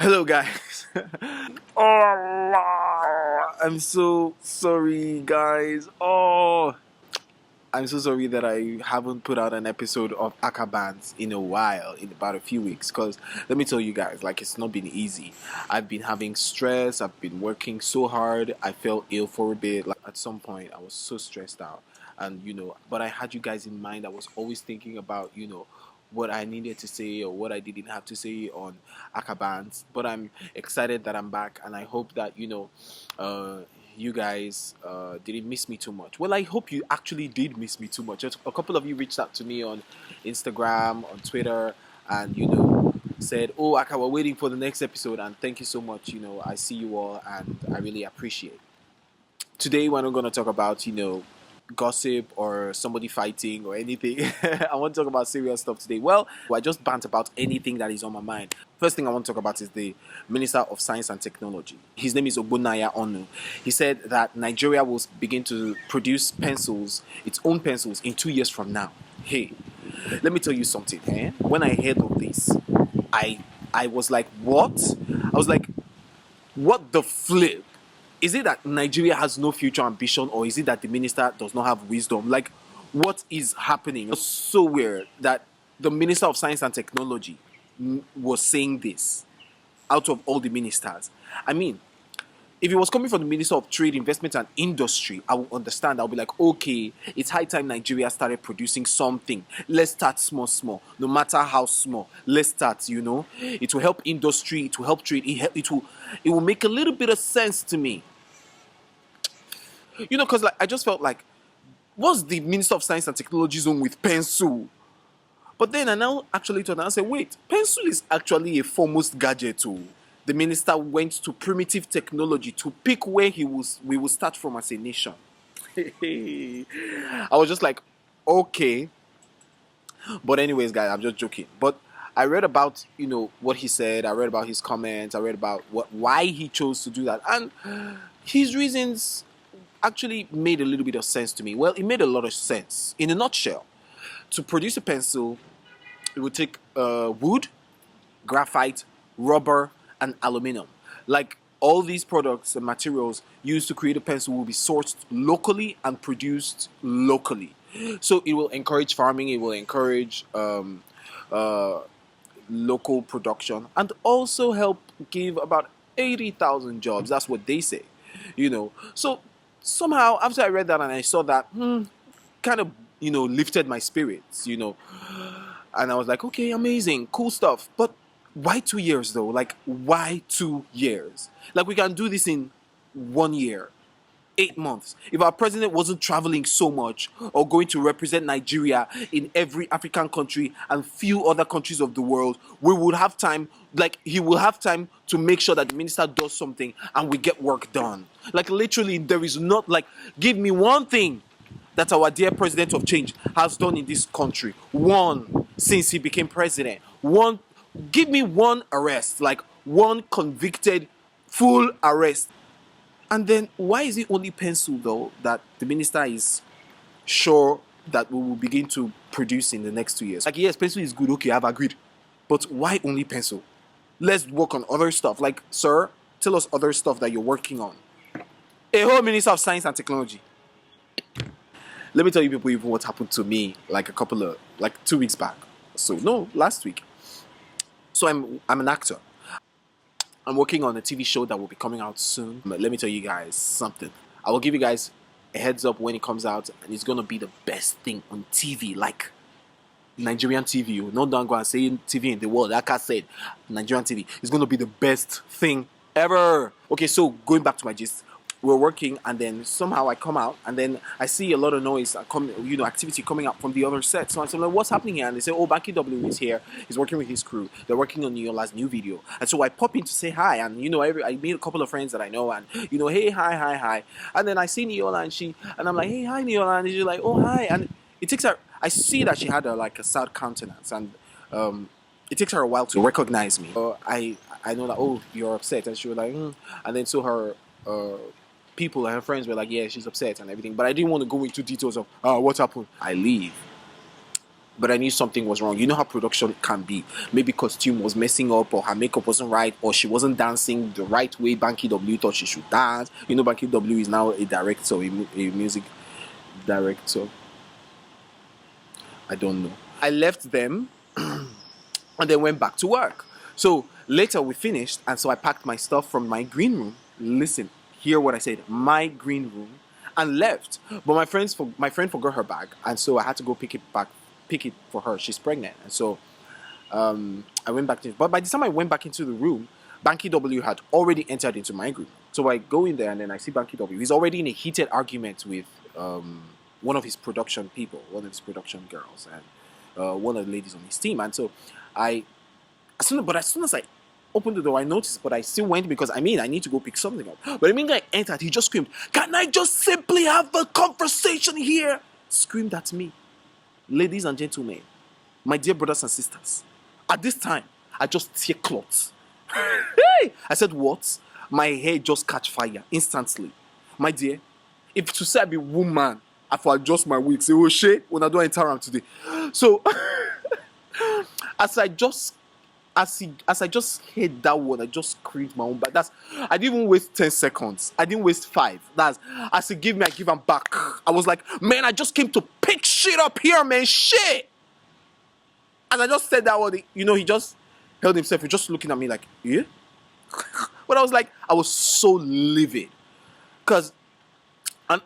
Hello, guys. Oh, I'm so sorry, guys. Oh, I'm so sorry that I haven't put out an episode of Akah Bants in a while, in about a few weeks. Because let me tell you guys, like, it's not been easy. I've been having stress. I've been working so hard. I felt ill for a bit. Like, at some point, I was so stressed out. And, but I had you guys in mind. I was always thinking about, what I needed to say or what I didn't have to say on Akah Bants. But I'm excited that I'm back. And I hope that, you guys didn't miss me too much. Well, I hope you actually did miss me too much. A couple of you reached out to me on Instagram, on Twitter, and said, "Oh, Aka, we're waiting for the next episode." And thank you so much. I see you all, and I really appreciate. Today, we're not going to talk about gossip or somebody fighting or anything. I want to talk about serious stuff today. Well, I just bant about anything that is on my mind. First thing I want to talk about is the Minister of Science and Technology. His name is Ogbonnaya Onu. He said that Nigeria will begin to produce pencils, its own pencils, in 2 years from now. Hey, let me tell you something. When I heard of this, I was like, what? I was like, what the flip? Is it that Nigeria has no future ambition, or is it that the minister does not have wisdom? Like, what is happening? It's so weird that the Minister of Science and Technology was saying this out of all the ministers. I mean, if it was coming from the Minister of Trade, Investment and Industry, I would understand. I'll be like, okay, it's high time Nigeria started producing something. Let's start small. No matter how small, let's start, It will help industry, it will help trade, it will make a little bit of sense to me. Because I just felt like, what's the Minister of Science and Technology zone with pencil? But then I now actually thought, and I said, wait, pencil is actually a foremost gadget too. The minister went to primitive technology to pick where we will start from as a nation. I was just like, okay. But anyways, guys, I'm just joking. But I read about, what he said. I read about his comments. I read about why he chose to do that. And his reasons actually made a little bit of sense to me. Well, it made a lot of sense. In a nutshell, to produce a pencil, it would take wood, graphite, rubber, and aluminum. Like, all these products and materials used to create a pencil will be sourced locally and produced locally. So it will encourage farming, it will encourage local production, and also help give about 80,000 jobs. That's what they say, So somehow, after I read that and I saw that, kind of, lifted my spirits, And I was like, okay, amazing, cool stuff. But why 2 years though? Like, why 2 years? Like, we can do this in 1 year, 8 months. If our president wasn't traveling so much or going to represent Nigeria in every African country and few other countries of the world, we would have time. Like, he will have time to make sure that the minister does something and we get work done. Like, literally, there is not, like, give me one thing that our dear president of change has done in this country. One, since he became president. One, give me one arrest, like one convicted, full arrest. And then why is it only pencil though that the minister is sure that we will begin to produce in the next 2 years? Like, yes, pencil is good, okay, I've agreed. But why only pencil? Let's work on other stuff. Like, sir, tell us other stuff that you're working on. A whole Minister of Science and Technology. Let me tell you people even what happened to me like 2 weeks back. So no, last week. So I'm an actor. I'm working on a TV show that will be coming out soon. But let me tell you guys something. I will give you guys a heads up when it comes out, and it's gonna be the best thing on TV, like Nigerian TV. Don't go and say TV in the world. Like I said, Nigerian TV is gonna be the best thing ever. Okay, so going back to my gist. We're working, and then somehow I come out, and then I see a lot of noise, activity coming up from the other set. So I'm like, what's happening here? And they say, oh, Banky W is here. He's working with his crew. They're working on Niola's new video. And so I pop in to say hi, and I meet a couple of friends that I know, and hey, hi. And then I see Niola, and I'm like, hey, hi, Niola, and she's like, oh, hi. And it takes her. I see that she had a sad countenance, and it takes her a while to recognize me. I know that, oh, you're upset, and she was like, and then so her people and her friends were like, yeah, she's upset and everything. But I didn't want to go into details of what happened. I leave. but I knew something was wrong. You know how production can be. Maybe costume was messing up, or her makeup wasn't right, or she wasn't dancing the right way Banky W thought she should dance. You know, Banky W is now a director, a music director. I don't know. I left them and then went back to work. So later we finished, and so I packed my stuff from my green room. Listen, hear what I said. My green room, and left. But my friend forgot her bag, and so I had to go pick it for her. She's pregnant, and so I went back to. But by the time I went back into the room, Banky W had already entered into my group. So I go in there, and then I see Banky W. He's already in a heated argument with one of his production people, one of his production girls, and one of the ladies on his team. And so as soon as I opened the door, I noticed, but I still went because I need to go pick something up. But the minute I entered, he just screamed, "Can I just simply have a conversation here?" Screamed at me. Ladies and gentlemen, my dear brothers and sisters, at this time, I just tear cloths. Hey! I said, "What?" My hair just catch fire instantly. My dear, if to say I be woman, I for adjust my wig, say, "Oh shit, when I don't enter around today." So as I just heard that word, I just screamed my own back. I didn't even waste 10 seconds. I didn't waste 5. That's as he give me, I give him back. I was like, "Man, I just came to pick shit up here, man. Shit." And I just said that word, he just held himself. He just looking at me like, "Yeah?" But I was like, I was so livid. Because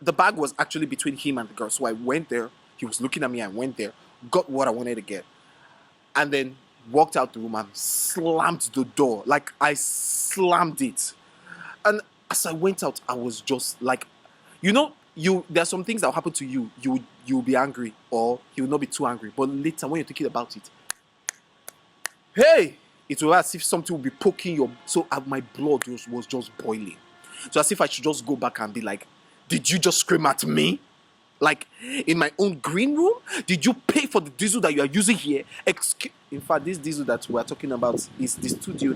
the bag was actually between him and the girl. So I went there. He was looking at me. I went there, got what I wanted to get, and then walked out the room and slammed the door. Like, I slammed it. And as I went out, I was just like, there are some things that will happen to you. You'll be angry, or you will not be too angry. But later, when you're thinking about it, hey, it was as if something would be poking your. So my blood was just boiling. So as if I should just go back and be like, "Did you just scream at me? Like, in my own green room? Did you pay for the diesel that you are using here?" In fact, this diesel that we're talking about is the studio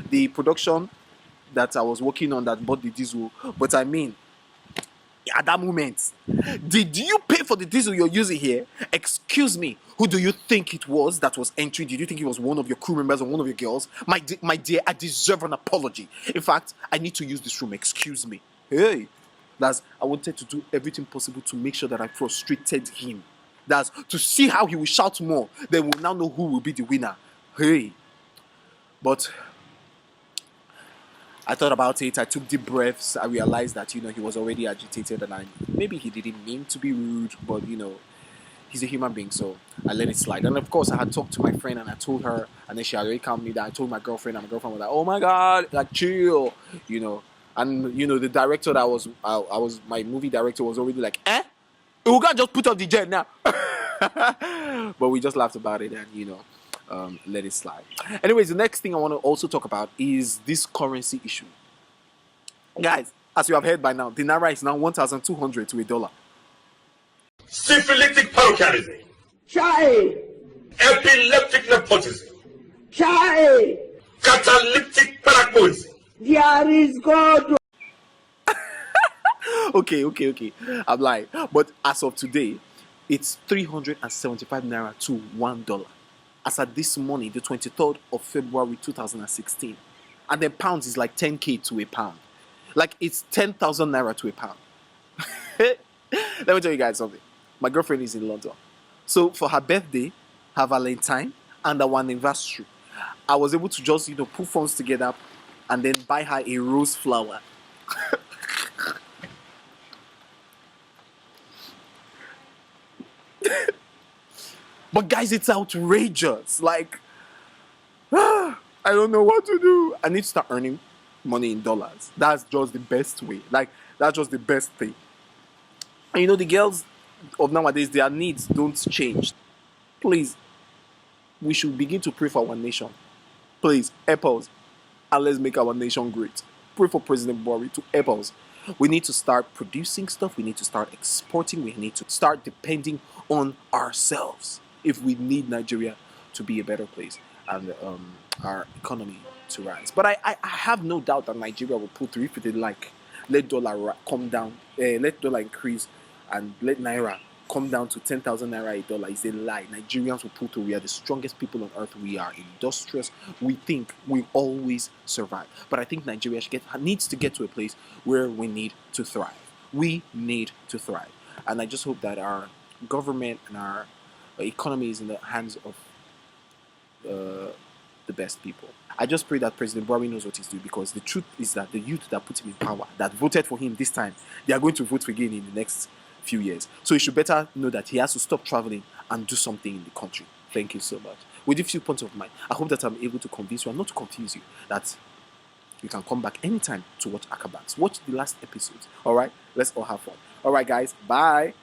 the production that I was working on that bought the diesel. But at that moment, did you pay for the diesel you're using here? Excuse me, who do you think it was that was entering? Did you think it was one of your crew members or one of your girls? My dear, I deserve an apology. In fact, I need to use this room. Excuse me. Hey. I wanted to do everything possible to make sure that I frustrated him. That's to see how he will shout more. Then we'll now know who will be the winner. Hey. But I thought about it. I took deep breaths. I realized that, he was already agitated, and maybe he didn't mean to be rude, but, he's a human being, so I let it slide. And of course, I had talked to my friend, and I told her, and then she had already calmed me down. I told my girlfriend, and my girlfriend was like, "Oh my God, like, chill," And the director that was my movie director was already like, "Eh? We can't just put up the jet now." But we just laughed about it and let it slide. Anyways, the next thing I want to also talk about is this currency issue. Guys, as you have heard by now, the naira is now 1,200 to $1. Syphilitic parochialism. Chai! Epileptic nepotism. Chai! Catalytic paracosis. There is God. Okay. I'm lying. But as of today, it's 375 naira to $1. As at this morning, the 23rd of February 2016. And then pounds is like 10k to a pound. Like, it's 10,000 naira to a pound. Let me tell you guys something. My girlfriend is in London. So for her birthday, her Valentine, and our anniversary, I was able to just, put funds together and then buy her a rose flower. But guys, it's outrageous. Like, I don't know what to do. I need to start earning money in dollars. That's just the best way. Like, that's just the best thing. And the girls of nowadays, their needs don't change. Please, we should begin to pray for our nation. Please, help us. And let's make our nation great. Pray for President Buhari to help us. We need to start producing stuff. We need to start exporting. We need to start depending on ourselves if we need Nigeria to be a better place and our economy to rise. But I have no doubt that Nigeria will pull through if they like. Let dollar come down, let dollar increase, and let naira come down to 10,000 naira a dollar is a lie. Nigerians will pull through. We are the strongest people on earth. We are industrious. We think we always survive. But I think Nigeria needs to get to a place where we need to thrive. We need to thrive. And I just hope that our government and our economy is in the hands of the best people. I just pray that President Buhari knows what he's doing, because the truth is that the youth that put him in power, that voted for him this time, they are going to vote again in the next few years. So he should better know that he has to stop traveling and do something in the country. Thank you so much. With a few points of mind, I hope that I'm able to convince you and not to confuse you, that you can come back anytime to watch Akah Bants. Watch the last episodes. Alright? Let's all have fun. Alright guys, bye.